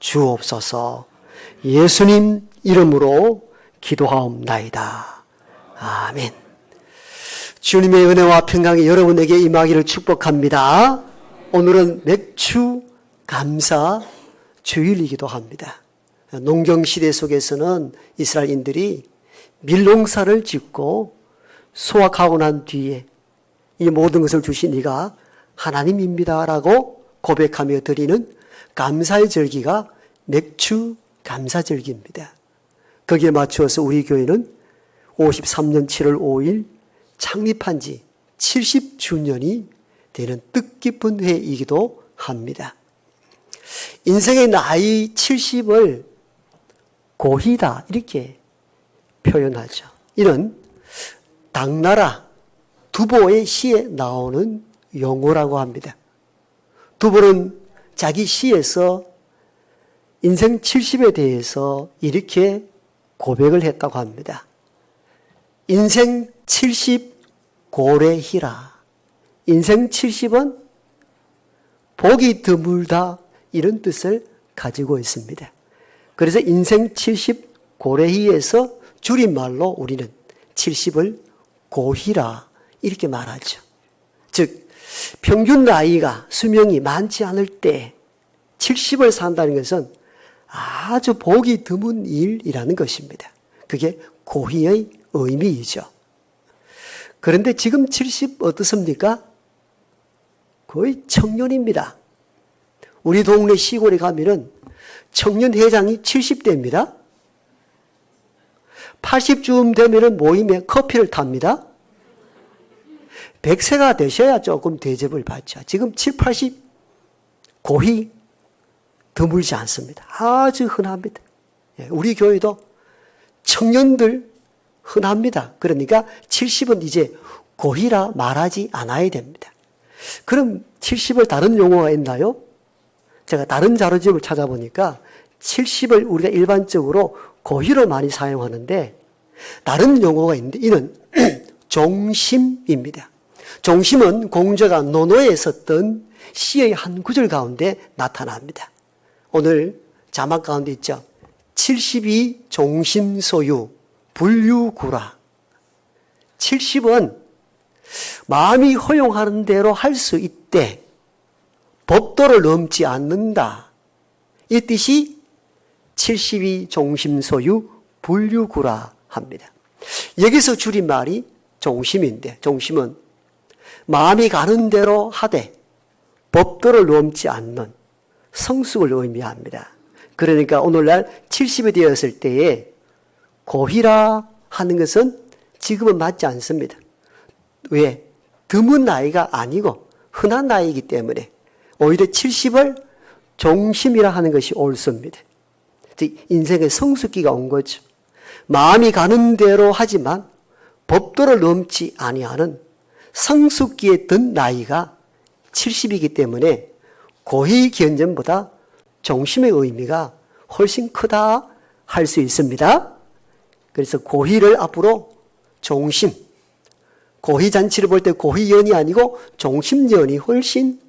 주옵소서. 예수님 이름으로 기도하옵나이다. 아멘. 주님의 은혜와 평강이 여러분에게 임하기를 축복합니다. 오늘은 맥주 감사 주일이기도 합니다. 농경시대 속에서는 이스라엘인들이 밀농사를 짓고 수확하고 난 뒤에 이 모든 것을 주신 이가 하나님입니다라고 고백하며 드리는 감사의 절기가 맥주 감사절기입니다. 거기에 맞추어서 우리 교회는 53년 7월 5일 창립한 지 70주년이 되는 뜻깊은 해이기도 합니다. 인생의 나이 70을 고희다 이렇게 표현하죠. 이는 당나라 두보의 시에 나오는 용어라고 합니다. 두보는 자기 시에서 인생 70에 대해서 이렇게 고백을 했다고 합니다. 인생 70 고래희라. 인생 70은 복이 드물다 이런 뜻을 가지고 있습니다. 그래서 인생 70 고래희에서 줄임말로 우리는 70을 고희라 이렇게 말하죠. 즉 평균 나이가 수명이 많지 않을 때 70을 산다는 것은 아주 복이 드문 일이라는 것입니다. 그게 고희의 의미이죠. 그런데 지금 70 어떻습니까? 거의 청년입니다. 우리 동네 시골에 가면은 청년 회장이 70대입니다. 80쯤 되면은 모임에 커피를 탑니다. 100세가 되셔야 조금 대접을 받죠. 지금 7, 80 고희 드물지 않습니다. 아주 흔합니다. 우리 교회도 청년들 흔합니다. 그러니까 70은 이제 고희라 말하지 않아야 됩니다. 그럼 70을 다른 용어가 있나요? 제가 다른 자료집을 찾아보니까 70을 우리가 일반적으로 고희로 많이 사용하는데 다른 용어가 있는데 이는 종심입니다. 종심은 공자가 논어에 썼던 시의 한 구절 가운데 나타납니다. 오늘 자막 가운데 있죠. 70이 종심소유 불유구라. 70은 마음이 허용하는 대로 할 수 있대. 법도를 넘지 않는다. 이 뜻이 70이 종심소유 불유구라 합니다. 여기서 줄임말이 종심인데 종심은 마음이 가는 대로 하되 법도를 넘지 않는 성숙을 의미합니다. 그러니까 오늘날 70이 되었을 때에 고희라 하는 것은 지금은 맞지 않습니다. 왜? 드문 나이가 아니고 흔한 나이이기 때문에 오히려 70을 종심이라 하는 것이 옳습니다. 인생의 성숙기가 온 거죠. 마음이 가는 대로 하지만 법도를 넘지 아니하는 성숙기에 든 나이가 70이기 때문에 고희 견전보다 종심의 의미가 훨씬 크다 할 수 있습니다. 그래서 고희를 앞으로 종심, 고희잔치를 볼 때 고희연이 아니고 종심연이 훨씬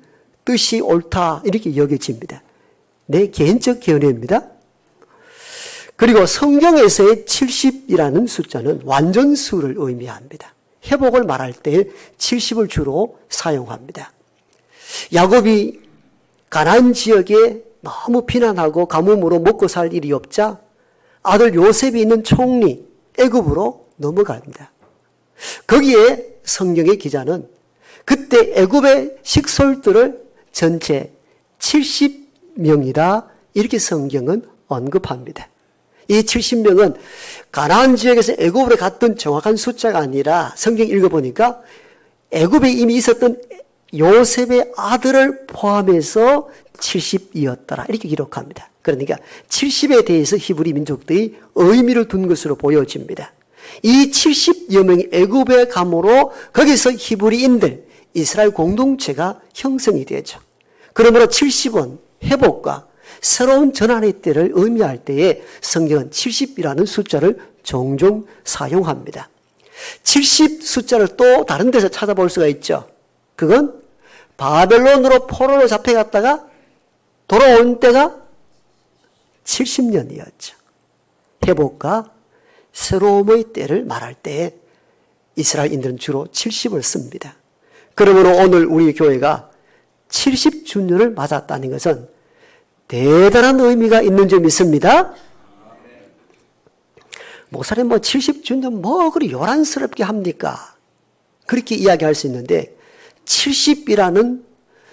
뜻이 옳다 이렇게 여겨집니다. 내 개인적 견해입니다. 그리고 성경에서의 70이라는 숫자는 완전수를 의미합니다. 회복을 말할 때 70을 주로 사용합니다. 야곱이 가나안 지역에 너무 피난하고 가뭄으로 먹고 살 일이 없자 아들 요셉이 있는 총리 애굽으로 넘어갑니다. 거기에 성경의 기자는 그때 애굽의 식솔들을 전체 70명이다 이렇게 성경은 언급합니다. 이 70명은 가나안 지역에서 애굽으로 갔던 정확한 숫자가 아니라 성경 읽어보니까 애굽에 이미 있었던 요셉의 아들을 포함해서 70이었더라 이렇게 기록합니다. 그러니까 70에 대해서 히브리 민족들이 의미를 둔 것으로 보여집니다. 이 70여 명이 애굽에 감으로 거기서 히브리인들 이스라엘 공동체가 형성이 되죠. 그러므로 70은 회복과 새로운 전환의 때를 의미할 때에 성경은 70이라는 숫자를 종종 사용합니다. 70 숫자를 또 다른 데서 찾아볼 수가 있죠. 그건 바벨론으로 포로로 잡혀갔다가 돌아온 때가 70년이었죠. 회복과 새로움의 때를 말할 때 이스라엘인들은 주로 70을 씁니다. 그러므로 오늘 우리 교회가 70주년을 맞았다는 것은 대단한 의미가 있는 줄 믿습니다. 목사님 70주년 그리 요란스럽게 합니까? 그렇게 이야기할 수 있는데 70이라는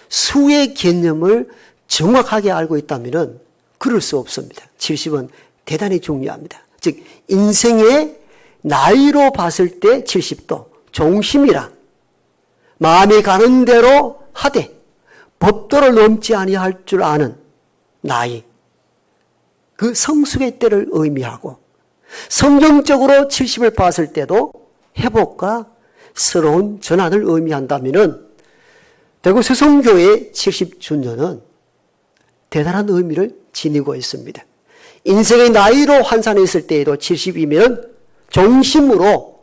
수의 개념을 정확하게 알고 있다면 그럴 수 없습니다. 70은 대단히 중요합니다. 즉 인생의 나이로 봤을 때 70도 종심이라 마음이 가는 대로 하되 법도를 넘지 아니할 줄 아는 나이, 그 성숙의 때를 의미하고 성경적으로 70을 봤을 때도 회복과 새로운 전환을 의미한다면 대구 세성교회 70주년은 대단한 의미를 지니고 있습니다. 인생의 나이로 환산했을 때에도 70이면 종심으로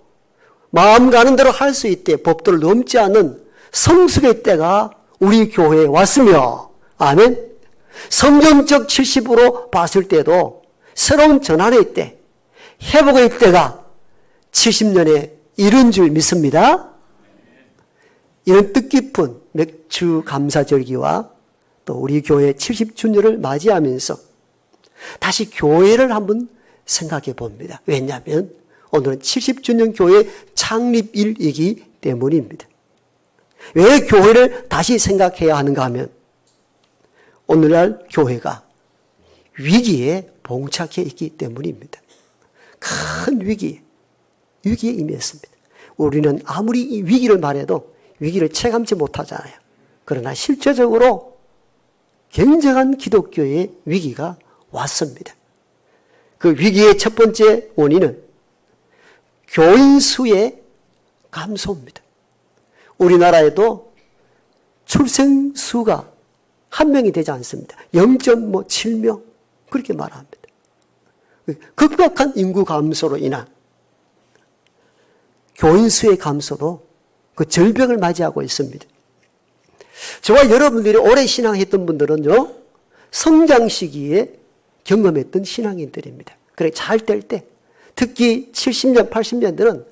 마음 가는 대로 할 수 있대 법도를 넘지 않는 성숙의 때가 우리 교회에 왔으며, 아멘. 성경적 70으로 봤을 때도 새로운 전환의 때, 회복의 때가 70년에 이른 줄 믿습니다. 이런 뜻깊은 맥주 감사절기와 또 우리 교회 70주년을 맞이하면서 다시 교회를 한번 생각해 봅니다. 왜냐하면 오늘은 70주년 교회 창립일이기 때문입니다. 왜 교회를 다시 생각해야 하는가 하면 오늘날 교회가 위기에 봉착해 있기 때문입니다. 큰 위기에 임했습니다. 우리는 아무리 이 위기를 말해도 위기를 체감치 못하잖아요. 그러나 실제적으로 굉장한 기독교의 위기가 왔습니다. 그 위기의 첫 번째 원인은 교인 수의 감소입니다. 우리나라에도 출생 수가 한 명이 되지 않습니다. 0.7명 그렇게 말합니다. 급격한 인구 감소로 인한 교인 수의 감소도 그 절벽을 맞이하고 있습니다. 저와 여러분들이 오래 신앙했던 분들은요, 성장 시기에 경험했던 신앙인들입니다. 그래 잘 될 때, 특히 70년, 80년들은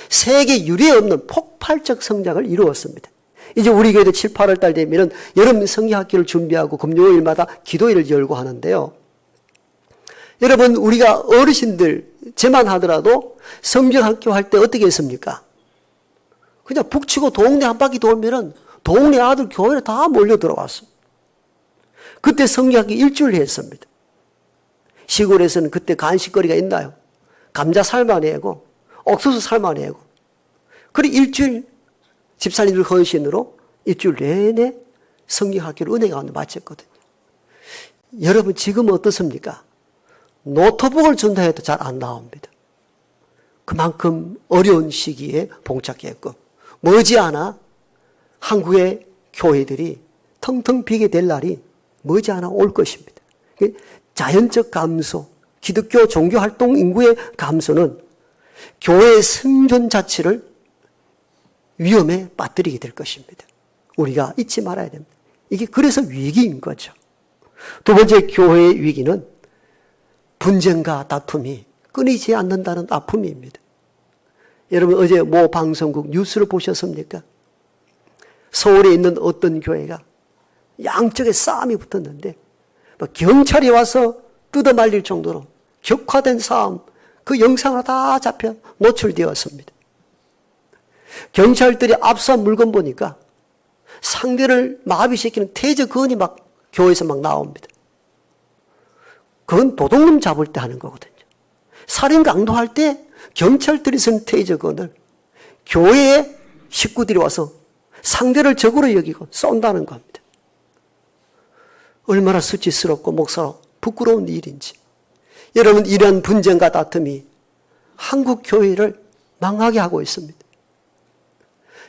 세계 유례 없는 폭발적 성장을 이루었습니다. 이제 우리 교회도 7, 8월 달 되면 여름 성경학교를 준비하고 금요일마다 기도회를 열고 하는데요. 여러분, 우리가 어르신들 제만 하더라도 성경학교 할 때 어떻게 했습니까? 그냥 북치고 동네 한 바퀴 돌면은 동네 아들 교회에 다 몰려 들어왔어. 그때 성경학교 일주일 했습니다. 시골에서는 그때 간식거리가 있나요? 감자 삶아내고 옥수수 삶아내고 그래 일주일 집사님들 헌신으로 일주일 내내 성경학교를 은혜 가운데 마쳤거든요. 여러분 지금 어떻습니까? 노트북을 준다 해도 잘 안 나옵니다. 그만큼 어려운 시기에 봉착했고 머지않아 한국의 교회들이 텅텅 비게 될 날이 머지않아 올 것입니다. 자연적 감소, 기독교 종교활동 인구의 감소는 교회의 생존 자체를 위험에 빠뜨리게 될 것입니다. 우리가 잊지 말아야 됩니다. 이게 그래서 위기인 거죠. 두 번째 교회의 위기는 분쟁과 다툼이 끊이지 않는다는 아픔입니다. 여러분 어제 모 방송국 뉴스를 보셨습니까? 서울에 있는 어떤 교회가 양쪽에 싸움이 붙었는데 경찰이 와서 뜯어말릴 정도로 격화된 싸움, 그 영상으로 다 잡혀 노출되었습니다. 경찰들이 압수한 물건 보니까 상대를 마비시키는 태저건이 막 교회에서 막 나옵니다. 그건 도둑놈 잡을 때 하는 거거든요. 살인 강도할 때 경찰들이 쓴 태저건을 교회의 식구들이 와서 상대를 적으로 여기고 쏜다는 겁니다. 얼마나 수치스럽고 목사로 부끄러운 일인지. 여러분 이런 분쟁과 다툼이 한국 교회를 망하게 하고 있습니다.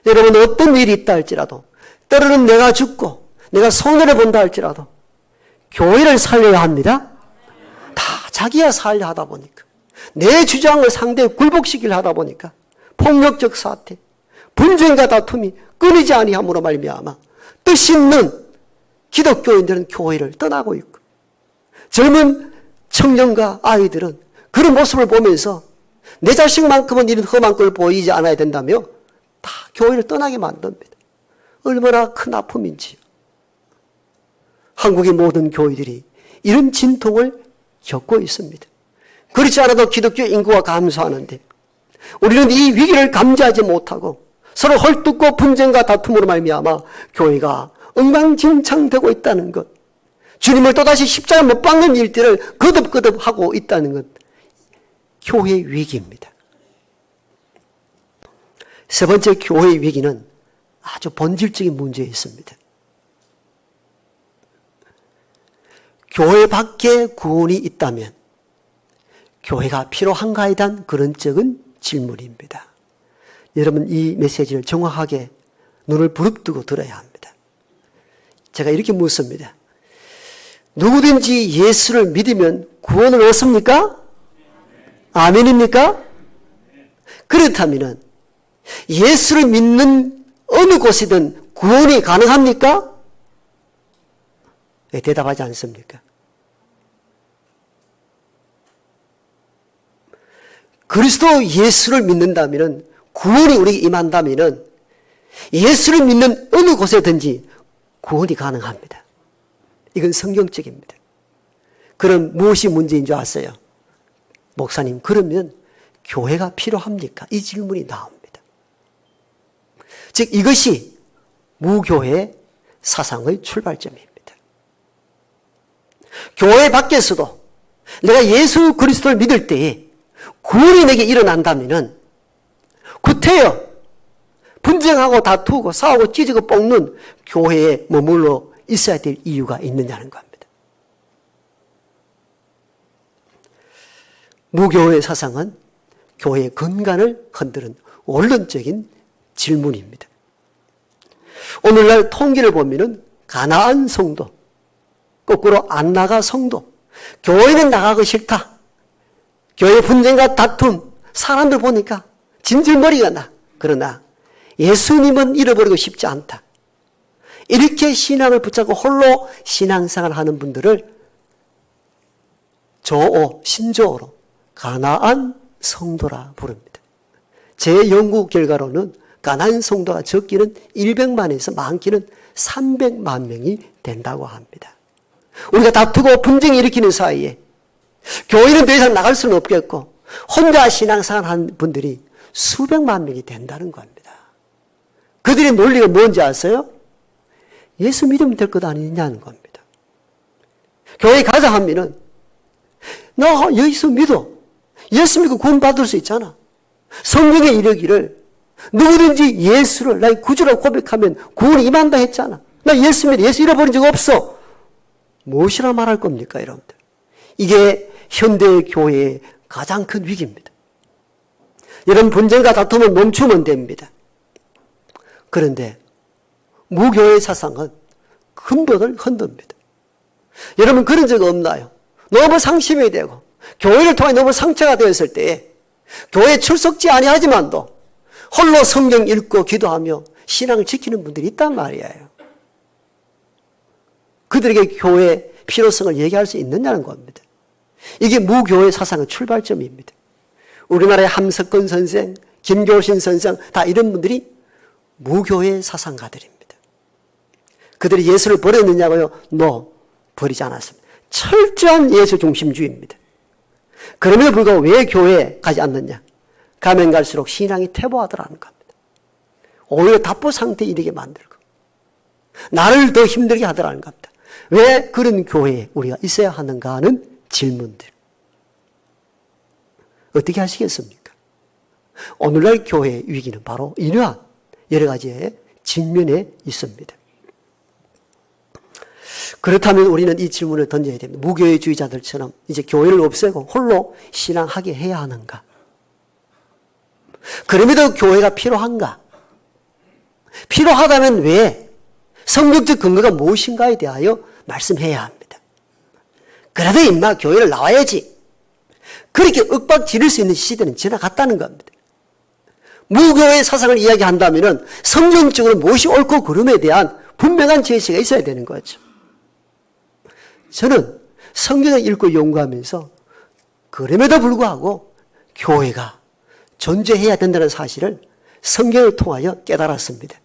여러분 어떤 일이 있다 할지라도 때로는 내가 죽고 내가 손해를 본다 할지라도 교회를 살려야 합니다. 다 자기야 살려 하다 보니까 내 주장을 상대에 굴복시키려 하다 보니까 폭력적 사태, 분쟁과 다툼이 끊이지 아니함으로 말미암아 뜻 있는 기독교인들은 교회를 떠나고 있고 젊은 청년과 아이들은 그런 모습을 보면서 내 자식만큼은 이런 험한 걸 보이지 않아야 된다며 다 교회를 떠나게 만듭니다. 얼마나 큰 아픔인지요. 한국의 모든 교회들이 이런 진통을 겪고 있습니다. 그렇지 않아도 기독교 인구가 감소하는데 우리는 이 위기를 감지하지 못하고 서로 헐뜯고 분쟁과 다툼으로 말미암아 교회가 엉망진창되고 있다는 것, 주님을 또다시 십자가 못 박는 일들을 거듭거듭 하고 있다는 것, 교회의 위기입니다. 세 번째 교회의 위기는 아주 본질적인 문제에 있습니다. 교회 밖에 구원이 있다면 교회가 필요한가에 대한 근원적인 질문입니다. 여러분 이 메시지를 정확하게 눈을 부릅뜨고 들어야 합니다. 제가 이렇게 묻습니다. 누구든지 예수를 믿으면 구원을 얻습니까? 아멘입니까? 그렇다면 예수를 믿는 어느 곳이든 구원이 가능합니까? 왜 대답하지 않습니까? 그리스도 예수를 믿는다면, 구원이 우리에게 임한다면 예수를 믿는 어느 곳에든지 구원이 가능합니다. 이건 성경적입니다. 그럼 무엇이 문제인 줄 아세요? 목사님, 그러면 교회가 필요합니까? 이 질문이 나옵니다. 즉 이것이 무교회 사상의 출발점입니다. 교회 밖에서도 내가 예수 그리스도를 믿을 때에 구원이 내게 일어난다면 구태여 분쟁하고 다투고 싸우고 찢고 볶는 교회에 머물러 있어야 될 이유가 있느냐는 겁니다. 무교회 사상은 교회의 근간을 흔드는 원론적인 질문입니다. 오늘날 통계를 보면은 가나안 성도, 거꾸로 안 나가 성도, 교회는 나가기 싫다. 교회 분쟁과 다툼, 사람들 보니까 진질머리가 나. 그러나 예수님은 잃어버리고 싶지 않다. 이렇게 신앙을 붙잡고 홀로 신앙생활을 하는 분들을 조어, 신조어로 가나안 성도라 부릅니다. 제 연구 결과로는 가나안 성도가 적기는 100만에서 많기는 300만 명이 된다고 합니다. 우리가 다투고 분쟁을 일으키는 사이에 교회는 더 이상 나갈 수는 없겠고 혼자 신앙생활 하는 분들이 수백만 명이 된다는 겁니다. 그들의 논리가 뭔지 아세요? 예수 믿으면 될 것 아니냐는 겁니다. 교회에 가자 하면은 나 예수 믿어. 예수 믿고 구원 받을 수 있잖아. 성경에 이르기를 누구든지 예수를 나의 구주라고 고백하면 구원이 임한다 했잖아. 나 예수 믿어. 예수 잃어버린 적 없어. 무엇이라 말할 겁니까, 여러분들? 이게 현대 교회의 가장 큰 위기입니다. 이런 분쟁과 다툼을 멈추면 됩니다. 그런데 무교회 사상은 근본을 흔듭니다. 여러분 그런 적 없나요? 너무 상심이 되고 교회를 통해 너무 상처가 되었을 때 교회 출석지 아니하지만도 홀로 성경 읽고 기도하며 신앙을 지키는 분들이 있단 말이에요. 그들에게 교회의 필요성을 얘기할 수 있느냐는 겁니다. 이게 무교회 사상의 출발점입니다. 우리나라의 함석근 선생, 김교신 선생 다 이런 분들이 무교회 사상가들입니다. 그들이 예수를 버렸느냐고요? No, 버리지 않았습니다. 철저한 예수 중심주의입니다. 그럼에도 불구하고 왜 교회에 가지 않느냐? 가면 갈수록 신앙이 퇴보하더라는 겁니다. 오히려 답보 상태에 이르게 만들고 나를 더 힘들게 하더라는 겁니다. 왜 그런 교회에 우리가 있어야 하는가 하는 질문들. 어떻게 하시겠습니까? 오늘날 교회의 위기는 바로 이러한 여러 가지의 직면에 있습니다. 그렇다면 우리는 이 질문을 던져야 됩니다. 무교회주의자들처럼 이제 교회를 없애고 홀로 신앙하게 해야 하는가? 그럼에도 교회가 필요한가? 필요하다면 왜? 성경적 근거가 무엇인가에 대하여 말씀해야 합니다. 그래도 임마 교회를 나와야지. 그렇게 윽박 지를 수 있는 시대는 지나갔다는 겁니다. 무교회 사상을 이야기한다면 성경적으로 무엇이 옳고 그름에 대한 분명한 제시가 있어야 되는 거죠. 저는 성경을 읽고 연구하면서 그럼에도 불구하고 교회가 존재해야 된다는 사실을 성경을 통하여 깨달았습니다.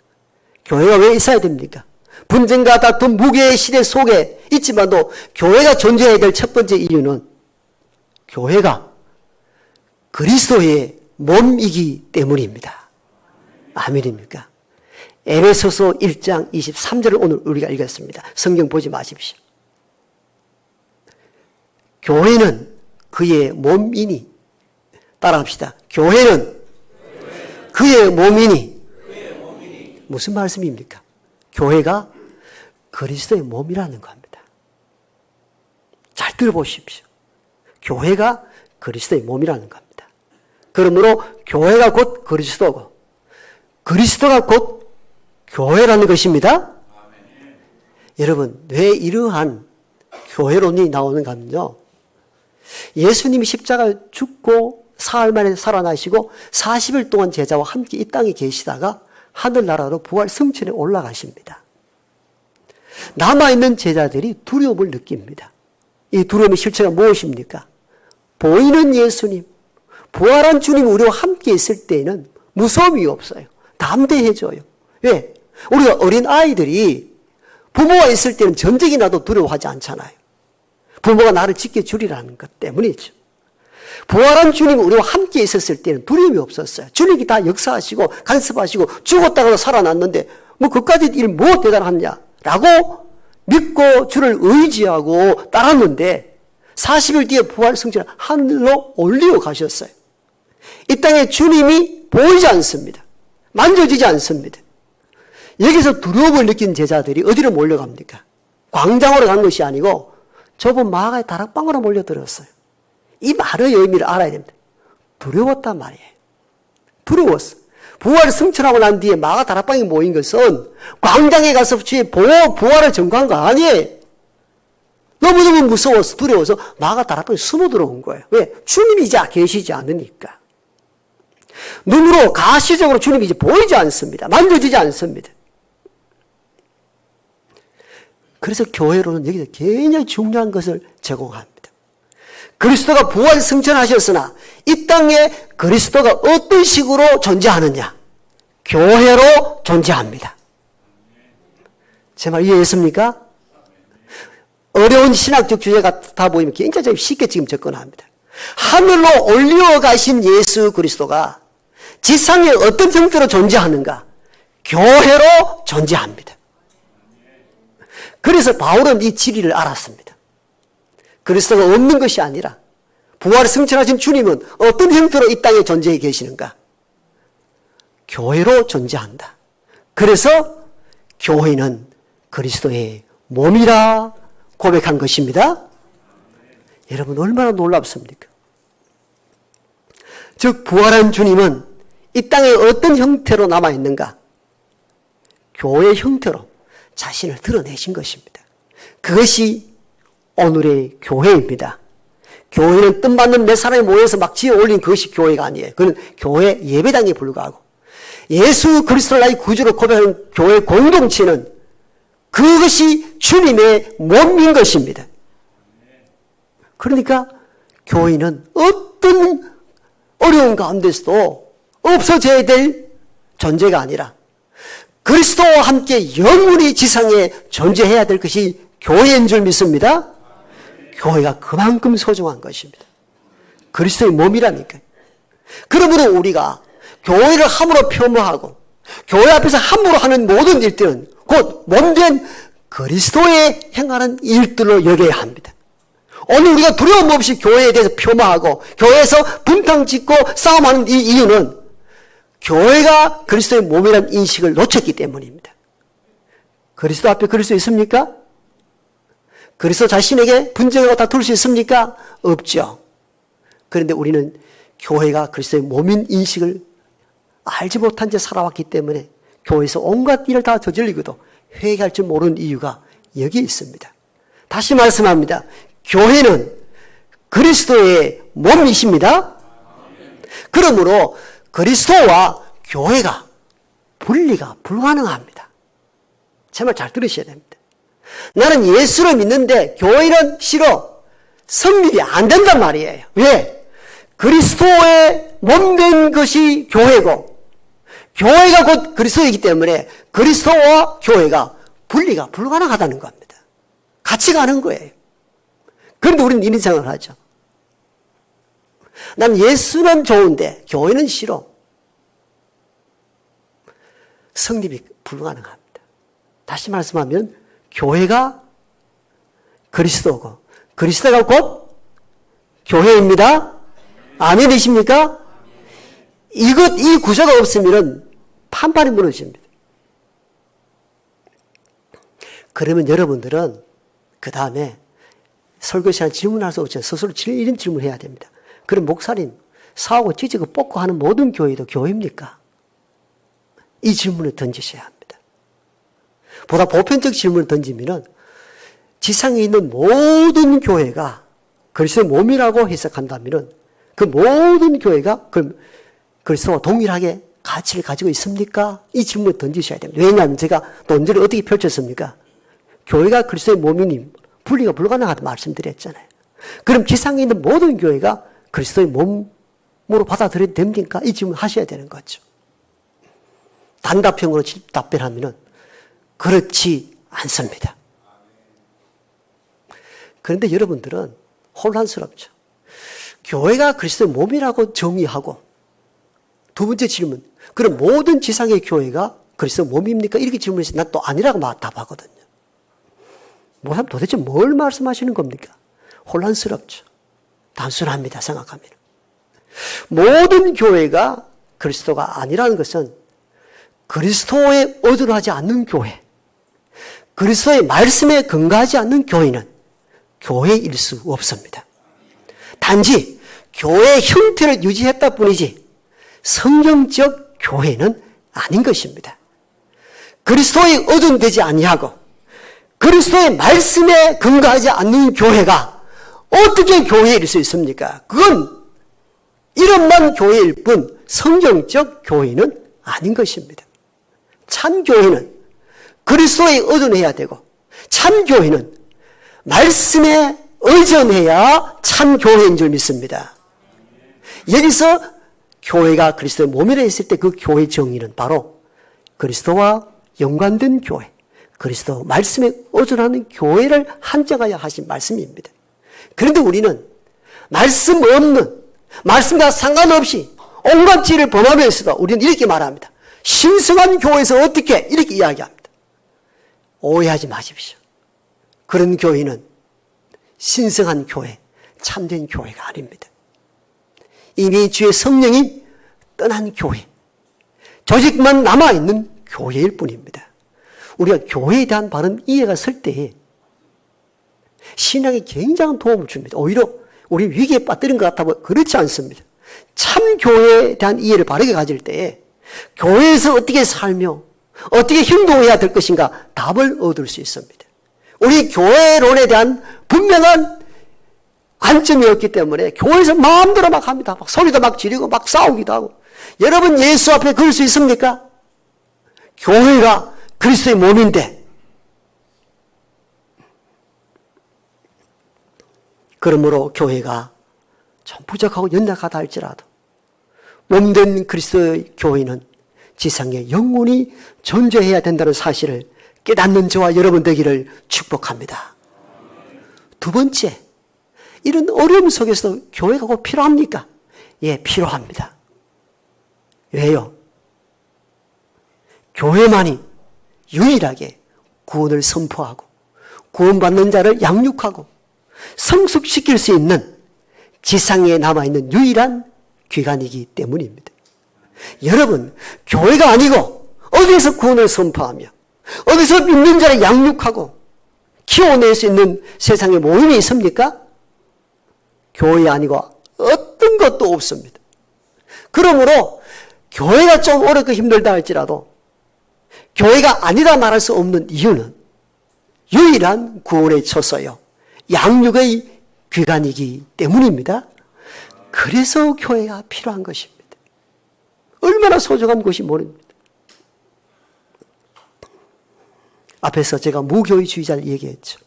교회가 왜 있어야 됩니까? 분쟁과 다툼, 무게의 시대 속에 있지만도 교회가 존재해야 될 첫 번째 이유는 교회가 그리스도의 몸이기 때문입니다. 아멘입니까? 에베소서 1장 23절을 오늘 우리가 읽었습니다. 성경 보지 마십시오. 교회는 그의 몸이니, 따라합시다. 교회는 그의 몸이니. 무슨 말씀입니까? 교회가 그리스도의 몸이라는 겁니다. 잘 들어보십시오. 교회가 그리스도의 몸이라는 겁니다. 그러므로 교회가 곧 그리스도고 그리스도가 곧 교회라는 것입니다. 여러분, 왜 이러한 교회론이 나오는가 하면요, 예수님이 십자가에 죽고 사흘 만에 살아나시고 40일 동안 제자와 함께 이 땅에 계시다가 하늘나라로 부활 승천에 올라가십니다. 남아있는 제자들이 두려움을 느낍니다. 이 두려움의 실체가 무엇입니까? 보이는 예수님, 부활한 주님이 우리와 함께 있을 때에는 무서움이 없어요. 담대해져요. 왜? 우리가 어린 아이들이 부모가 있을 때는 전쟁이 나도 두려워하지 않잖아요. 부모가 나를 지켜주리라는 것 때문이죠. 부활한 주님이 우리와 함께 있었을 때는 두려움이 없었어요. 주님이 다 역사하시고 간섭하시고 죽었다가도 살아났는데 뭐 그까짓 일 뭐 대단하냐라고 믿고 주를 의지하고 따랐는데 40일 뒤에 부활 승천 하늘로 올리고 가셨어요. 이 땅에 주님이 보이지 않습니다. 만져지지 않습니다. 여기서 두려움을 느낀 제자들이 어디로 몰려갑니까? 광장으로 간 것이 아니고 좁은 마가의 다락방으로 몰려들었어요. 이 말의 의미를 알아야 됩니다. 두려웠단 말이에요. 두려웠어. 부활을 승천하고 난 뒤에 마가 다락방에 모인 것은 광장에 가서 주의 부활을 전구한 거 아니에요. 너무너무 무서워서 두려워서 마가 다락방에 숨어 들어온 거예요. 왜? 주님이 이제 계시지 않으니까. 눈으로 가시적으로 주님이 이제 보이지 않습니다. 만져지지 않습니다. 그래서 교회로는 여기서 굉장히 중요한 것을 제공합니다. 그리스도가 부활 승천하셨으나 이 땅에 그리스도가 어떤 식으로 존재하느냐? 교회로 존재합니다. 제 말 이해했습니까? 어려운 신학적 주제 같아 보이면 굉장히 쉽게 지금 접근합니다. 하늘로 올려가신 예수 그리스도가 지상에 어떤 형태로 존재하는가? 교회로 존재합니다. 그래서 바울은 이 진리를 알았습니다. 그리스도가 없는 것이 아니라 부활 승천하신 주님은 어떤 형태로 이 땅에 존재해 계시는가? 교회로 존재한다. 그래서 교회는 그리스도의 몸이라 고백한 것입니다. 여러분 얼마나 놀랍습니까? 즉 부활한 주님은 이 땅에 어떤 형태로 남아있는가? 교회의 형태로 자신을 드러내신 것입니다. 그것이 오늘의 교회입니다. 교회는 뜻맞는 몇 사람이 모여서 막 지어 올린 그것이 교회가 아니에요. 그건 교회 예배당에 불과하고 예수 그리스도를 나의 구주로 고백하는 교회 공동체는 그것이 주님의 몸인 것입니다. 그러니까 교회는 어떤 어려운 가운데서도 없어져야 될 존재가 아니라 그리스도와 함께 영원히 지상에 존재해야 될 것이 교회인 줄 믿습니다. 교회가 그만큼 소중한 것입니다. 그리스도의 몸이라니까요. 그러므로 우리가 교회를 함으로 폄하하고 교회 앞에서 함으로 하는 모든 일들은 곧 몸된 그리스도의 행하는 일들로 여겨야 합니다. 오늘 우리가 두려움 없이 교회에 대해서 폄하하고 교회에서 분탕 짓고 싸움하는 이 이유는 교회가 그리스도의 몸이라는 인식을 놓쳤기 때문입니다. 그리스도 앞에 그럴 수 있습니까? 그리스도 자신에게 분쟁하고 다툴 수 있습니까? 없죠. 그런데 우리는 교회가 그리스도의 몸인 인식을 알지 못한 채 살아왔기 때문에 교회에서 온갖 일을 다 저질리고도 회개할 줄 모르는 이유가 여기 있습니다. 다시 말씀합니다. 교회는 그리스도의 몸이십니다. 그러므로 그리스도와 교회가 분리가 불가능합니다. 제 말 잘 들으셔야 됩니다. 나는 예수를 믿는데 교회는 싫어. 성립이 안 된단 말이에요. 왜? 그리스도의 몸된 것이 교회고 교회가 곧 그리스도이기 때문에 그리스도와 교회가 분리가 불가능하다는 겁니다. 같이 가는 거예요. 그런데 우리는 이런 생각을 하죠. 난 예수는 좋은데 교회는 싫어. 성립이 불가능합니다. 다시 말씀하면 교회가 그리스도고 그리스도가 곧 교회입니다. 아멘이십니까? 이 구조가 없으면 판판이 무너집니다. 그러면 여러분들은 그 다음에 설교 시간에 질문할 수 없죠. 스스로 이런 질문을 해야 됩니다. 그럼 목사님, 싸우고 찢고 뽑고 하는 모든 교회도 교회입니까? 이 질문을 던지셔야 합니다. 보다 보편적 질문을 던지면 지상에 있는 모든 교회가 그리스도의 몸이라고 해석한다면 그 모든 교회가 그리스도와 동일하게 가치를 가지고 있습니까? 이 질문을 던지셔야 됩니다. 왜냐하면 제가 논제를 어떻게 펼쳤습니까? 교회가 그리스도의 몸이니 분리가 불가능하다고 말씀드렸잖아요. 그럼 지상에 있는 모든 교회가 그리스도의 몸으로 받아들여도 됩니까? 이 질문을 하셔야 되는 거죠. 단답형으로 답변하면 그렇지 않습니다. 그런데 여러분들은 혼란스럽죠. 교회가 그리스도의 몸이라고 정의하고 두 번째 질문, 그럼 모든 지상의 교회가 그리스도의 몸입니까? 이렇게 질문해서 난 또 아니라고 답하거든요. 목사님 도대체 뭘 말씀하시는 겁니까? 혼란스럽죠. 단순합니다. 생각하면. 모든 교회가 그리스도가 아니라는 것은 그리스도에 의존하지 않는 교회, 그리스도의 말씀에 근거하지 않는 교회는 교회일 수 없습니다. 단지 교회의 형태를 유지했다 뿐이지 성경적 교회는 아닌 것입니다. 그리스도에 의존되지 아니하고 그리스도의 말씀에 근거하지 않는 교회가 어떻게 교회일 수 있습니까? 그건 이름만 교회일 뿐 성경적 교회는 아닌 것입니다. 참 교회는 그리스도에 의존해야 되고 참 교회는 말씀에 의존해야 참 교회인 줄 믿습니다. 여기서 교회가 그리스도의 몸이라 했을 때 그 교회 정의는 바로 그리스도와 연관된 교회, 그리스도 말씀에 의존하는 교회를 한정하여 하신 말씀입니다. 그런데 우리는 말씀 없는, 말씀과 상관없이 온갖 죄를 범하면서도 우리는 이렇게 말합니다. 신성한 교회에서 어떻게 이렇게 이야기합니다. 오해하지 마십시오. 그런 교회는 신성한 교회, 참된 교회가 아닙니다. 이미 주의 성령이 떠난 교회, 조직만 남아있는 교회일 뿐입니다. 우리가 교회에 대한 바른 이해가 설 때에 신앙에 굉장한 도움을 줍니다. 오히려 우리 위기에 빠뜨린 것 같다고 그렇지 않습니다. 참 교회에 대한 이해를 바르게 가질 때에 교회에서 어떻게 살며 어떻게 행동해야 될 것인가 답을 얻을 수 있습니다. 우리 교회론에 대한 분명한 관점이었기 때문에 교회에서 마음대로 막 합니다. 막 소리도 막 지르고 막 싸우기도 하고. 여러분 예수 앞에 그럴 수 있습니까? 교회가 그리스도의 몸인데. 그러므로 교회가 좀 부족하고 연약하다 할지라도 몸된 그리스도의 교회는 지상에 영원히 존재해야 된다는 사실을 깨닫는 저와 여러분 되기를 축복합니다. 두 번째, 이런 어려움 속에서도 교회가 꼭 필요합니까? 예, 필요합니다. 왜요? 교회만이 유일하게 구원을 선포하고 구원받는 자를 양육하고 성숙시킬 수 있는 지상에 남아있는 유일한 기관이기 때문입니다. 여러분, 교회가 아니고 어디에서 구원을 선포하며 어디서 믿는 자를 양육하고 키워낼 수 있는 세상에 모임이 있습니까? 교회 아니고 어떤 것도 없습니다. 그러므로 교회가 좀 어렵고 힘들다 할지라도 교회가 아니다 말할 수 없는 이유는 유일한 구원의 처소요, 양육의 기관이기 때문입니다. 그래서 교회가 필요한 것입니다. 얼마나 소중한 것이 모릅니다. 앞에서 제가 무교회주의자를 얘기했죠.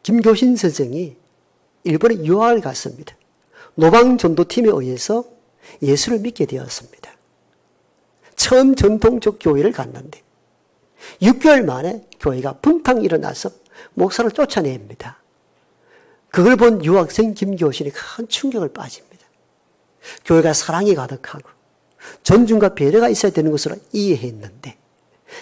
김교신 선생이 일본에 유학을 갔습니다. 노방전도팀에 의해서 예수를 믿게 되었습니다. 처음 전통적 교회를 갔는데 6개월 만에 교회가 분탕이 일어나서 목사를 쫓아냅니다. 그걸 본 유학생 김교신이 큰 충격을 빠집니다. 교회가 사랑이 가득하고 존중과 배려가 있어야 되는 것으로 이해했는데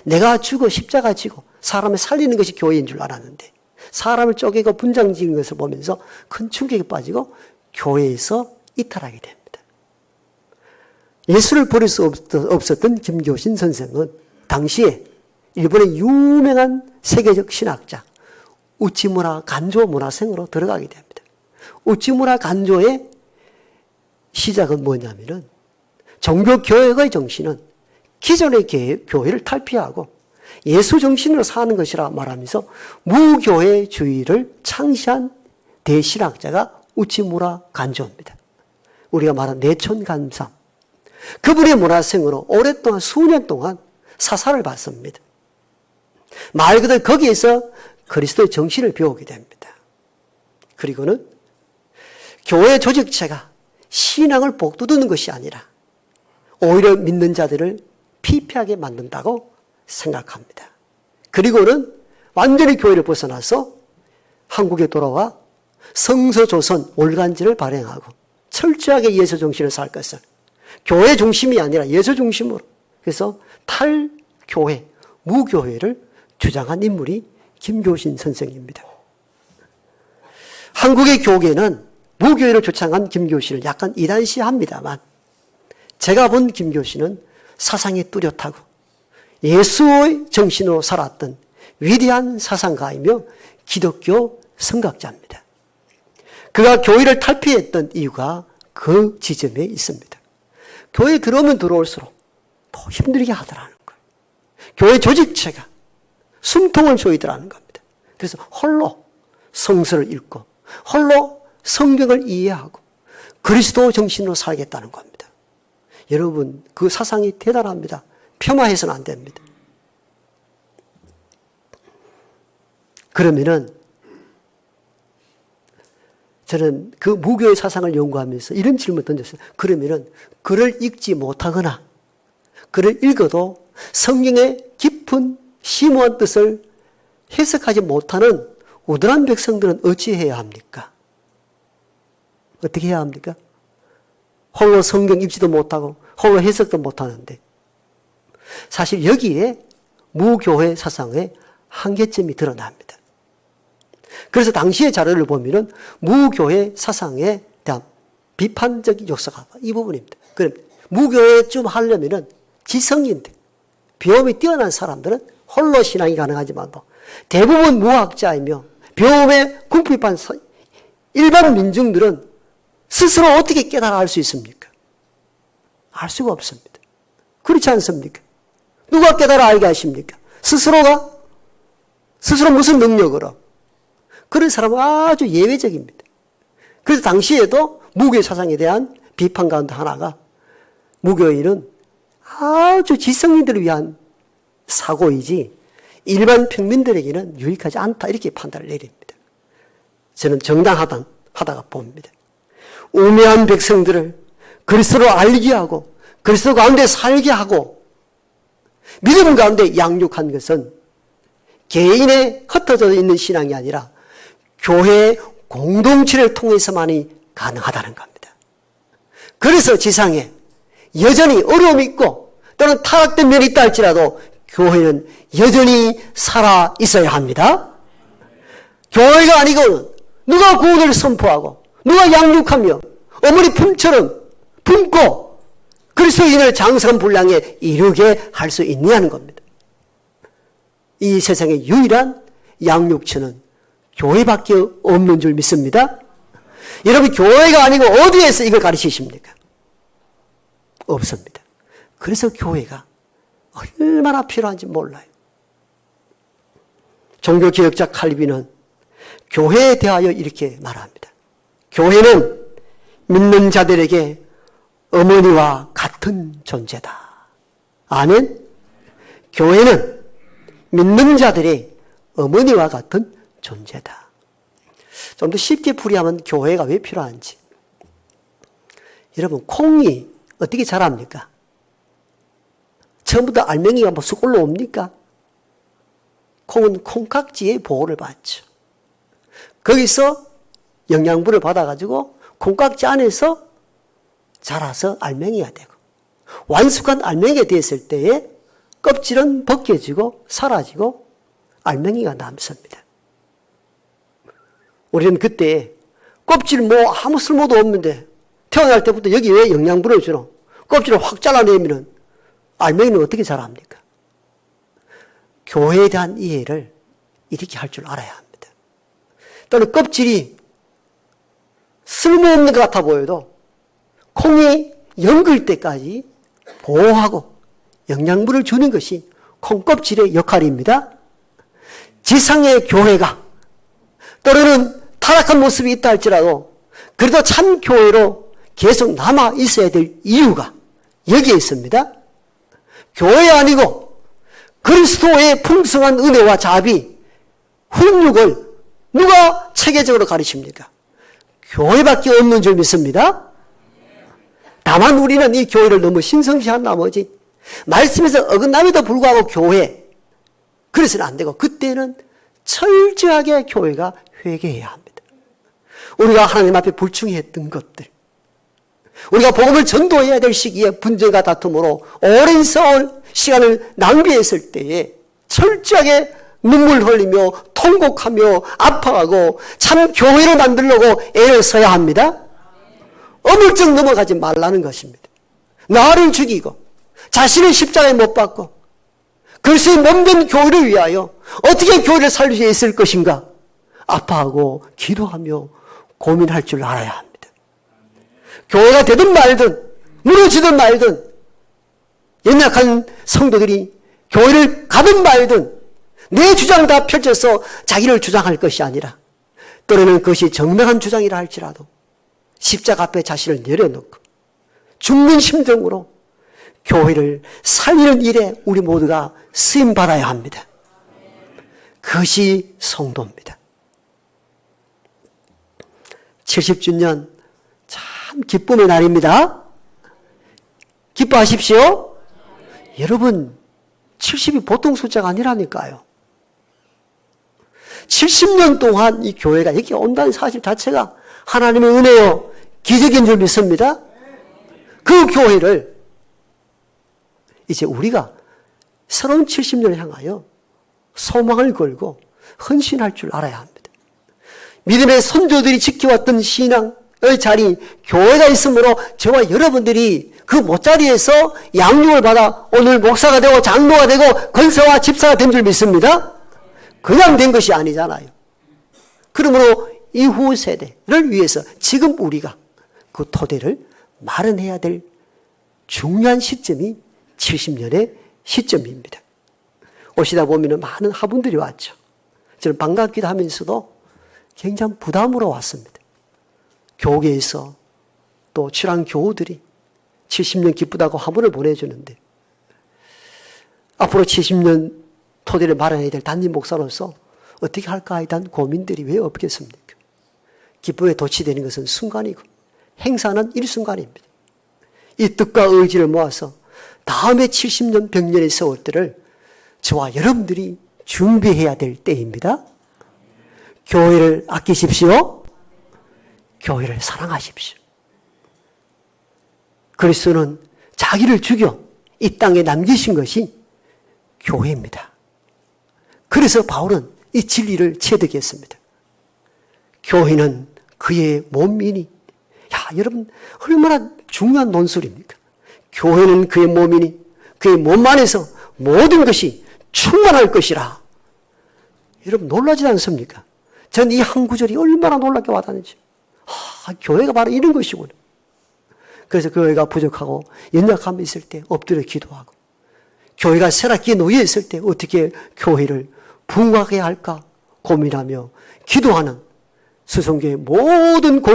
내가 죽어 십자가 지고 사람을 살리는 것이 교회인 줄 알았는데 사람을 쪼개고 분장 지는 것을 보면서 큰 충격에 빠지고 교회에서 이탈하게 됩니다. 예수를 버릴 수 없었던 김교신 선생은 당시에 일본의 유명한 세계적 신학자 우치무라 간조 문화생으로 들어가게 됩니다. 우치무라 간조의 시작은 뭐냐면은 종교개혁의 정신은 기존의 교회를 탈피하고 예수 정신으로 사는 것이라 말하면서 무교회주의를 창시한 대신학자가 우치무라 간조입니다. 우리가 말하는 내촌간삼. 그분의 문화생으로 오랫동안 수년 동안 사사를 받습니다. 말 그대로 거기에서 그리스도의 정신을 배우게 됩니다. 그리고는 교회 조직체가 신앙을 복돋우는 것이 아니라 오히려 믿는 자들을 피폐하게 만든다고 생각합니다. 그리고는 완전히 교회를 벗어나서 한국에 돌아와 성서조선 월간지를 발행하고 철저하게 예수 정신을 살 것을 교회 중심이 아니라 예수 중심으로 그래서 탈교회, 무교회를 주장한 인물이 김교신 선생입니다. 한국의 교계는 무교회를 주창한 김교신을 약간 이단시합니다만 제가 본 김교신은 사상이 뚜렷하고 예수의 정신으로 살았던 위대한 사상가이며 기독교 선각자입니다. 그가 교회를 탈피했던 이유가 그 지점에 있습니다. 교회에 들어오면 들어올수록 더 힘들게 하더라는 거예요. 교회 조직체가 숨통을 조이더라는 겁니다. 그래서 홀로 성서를 읽고 홀로 성경을 이해하고 그리스도 정신으로 살겠다는 겁니다. 여러분 그 사상이 대단합니다. 폄하해서는 안 됩니다. 그러면은 저는 그 무교의 사상을 연구하면서 이런 질문을 던졌어요. 그러면은 글을 읽지 못하거나 글을 읽어도 성경의 깊은 심오한 뜻을 해석하지 못하는 우둔한 백성들은 어찌해야 합니까? 어떻게 해야 합니까? 홀로 성경 읽지도 못하고 홀로 해석도 못하는데 사실 여기에 무교회 사상의 한계점이 드러납니다. 그래서 당시의 자료를 보면은 무교회 사상에 대한 비판적인 요소가 이 부분입니다. 그럼 무교회 좀 하려면은 지성인들, 배움이 뛰어난 사람들은 홀로 신앙이 가능하지만도 대부분 무학자이며 배움에 궁핍한 일반 민중들은 스스로 어떻게 깨달아 알 수 있습니까? 알 수가 없습니다. 그렇지 않습니까? 누가 깨달아 알게 하십니까? 스스로가? 스스로 무슨 능력으로? 그런 사람은 아주 예외적입니다. 그래서 당시에도 무교의 사상에 대한 비판 가운데 하나가 무교인은 아주 지성인들을 위한 사고이지 일반 평민들에게는 유익하지 않다 이렇게 판단을 내립니다. 저는 정당하다가 봅니다. 우매한 백성들을 그리스도로 알게 하고 그리스도 가운데 살게 하고 믿음 가운데 양육한 것은 개인의 흩어져 있는 신앙이 아니라 교회 공동체를 통해서만이 가능하다는 겁니다. 그래서 지상에 여전히 어려움이 있고 또는 타락된 면이 있다 할지라도 교회는 여전히 살아 있어야 합니다. 교회가 아니고는 누가 구원을 선포하고 누가 양육하며 어머니 품처럼 품고 그리스도인을 장성한 분량에 이르게 할 수 있느냐는 겁니다. 이 세상의 유일한 양육처는 교회밖에 없는 줄 믿습니다. 여러분 교회가 아니고 어디에서 이걸 가르치십니까? 없습니다. 그래서 교회가 얼마나 필요한지 몰라요. 종교개혁자 칼빈은 교회에 대하여 이렇게 말합니다. 교회는 믿는 자들에게 어머니와 같은 존재다. 아멘. 교회는 믿는 자들의 어머니와 같은 존재다. 좀 더 쉽게 풀이하면 교회가 왜 필요한지. 여러분, 콩이 어떻게 자랍니까? 처음부터 알맹이가 뭐 쑥 올라옵니까? 콩은 콩깍지의 보호를 받죠. 거기서 영양분을 받아가지고 콩깍지 안에서 자라서 알맹이가 되고, 완숙한 알맹이가 됐을 때에 껍질은 벗겨지고 사라지고 알맹이가 남습니다. 우리는 그때 껍질 뭐 아무 쓸모도 없는데 태어날 때부터 여기 왜 영양분을 주노? 껍질을 확 잘라내면 알맹이는 어떻게 자랍니까? 교회에 대한 이해를 이렇게 할 줄 알아야 합니다. 또는 껍질이 쓸모없는 것 같아 보여도 콩이 연글 때까지 보호하고 영양분을 주는 것이 콩껍질의 역할입니다. 지상의 교회가 때로는 타락한 모습이 있다 할지라도 그래도 참 교회로 계속 남아 있어야 될 이유가 여기에 있습니다. 교회 아니고 그리스도의 풍성한 은혜와 자비, 훈육을 누가 체계적으로 가르칩니까? 교회밖에 없는 줄 믿습니다. 다만 우리는 이 교회를 너무 신성시한 나머지 말씀에서 어긋남에도 불구하고 교회, 그래서는 안 되고 그때는 철저하게 교회가 회개해야 합니다. 우리가 하나님 앞에 불충했던 것들, 우리가 복음을 전도해야 될 시기에 분쟁과 다툼으로 오랜 세월 시간을 낭비했을 때에 철저하게 눈물 흘리며 통곡하며 아파하고 참 교회를 만들려고 애를 써야 합니다. 어물쩍 넘어가지 말라는 것입니다. 나를 죽이고 자신의 십자가에 못 박고 그리스도의 몸된 교회를 위하여 어떻게 교회를 살릴 수 있을 것인가 아파하고 기도하며 고민할 줄 알아야 합니다. 교회가 되든 말든 무너지든 말든 연약한 성도들이 교회를 가든 말든 내 주장을 다 펼쳐서 자기를 주장할 것이 아니라 때로는 그것이 정당한 주장이라 할지라도 십자가 앞에 자신을 내려놓고 죽는 심정으로 교회를 살리는 일에 우리 모두가 쓰임받아야 합니다. 그것이 성도입니다. 70주년 참 기쁨의 날입니다. 기뻐하십시오. 여러분 70이 보통 숫자가 아니라니까요. 70년 동안 이 교회가 여기 온다는 사실 자체가 하나님의 은혜요 기적인 줄 믿습니다. 그 교회를 이제 우리가 새로운 70년을 향하여 소망을 걸고 헌신할 줄 알아야 합니다. 믿음의 선조들이 지켜왔던 신앙의 자리, 교회가 있으므로 저와 여러분들이 그 못자리에서 양육을 받아 오늘 목사가 되고 장로가 되고 권사와 집사가 된 줄 믿습니다. 그냥 된 것이 아니잖아요. 그러므로 이후 세대를 위해서 지금 우리가 그 토대를 마련해야 될 중요한 시점이 70년의 시점입니다. 오시다 보면 많은 하분들이 왔죠. 저는 반갑기도 하면서도 굉장히 부담으로 왔습니다. 교계에서 또 출한 교우들이 70년 기쁘다고 화분을 보내주는데 앞으로 70년 토대를 마련해야 될 단임 목사로서 어떻게 할까에 대한 고민들이 왜 없겠습니까? 기쁨에 도취되는 것은 순간이고 행사는 일순간입니다. 이 뜻과 의지를 모아서 다음에 70년 100년의 세월들을 저와 여러분들이 준비해야 될 때입니다. 교회를 아끼십시오. 교회를 사랑하십시오. 그리스도는 자기를 죽여 이 땅에 남기신 것이 교회입니다. 그래서 바울은 이 진리를 체득했습니다. 교회는 그의 몸이니, 여러분 얼마나 중요한 논술입니까? 교회는 그의 몸이니 그의 몸 안에서 모든 것이 충만할 것이라. 여러분 놀라지 않습니까? 전 이 한 구절이 얼마나 놀랍게 와닿는지. 교회가 바로 이런 것이구나. 그래서 교회가 부족하고 연약함이 있을 때 엎드려 기도하고, 교회가 쇠락기에 놓여 있을 때 어떻게 교회를 부흥하게 할까 고민하며 기도하는 수성교의 모든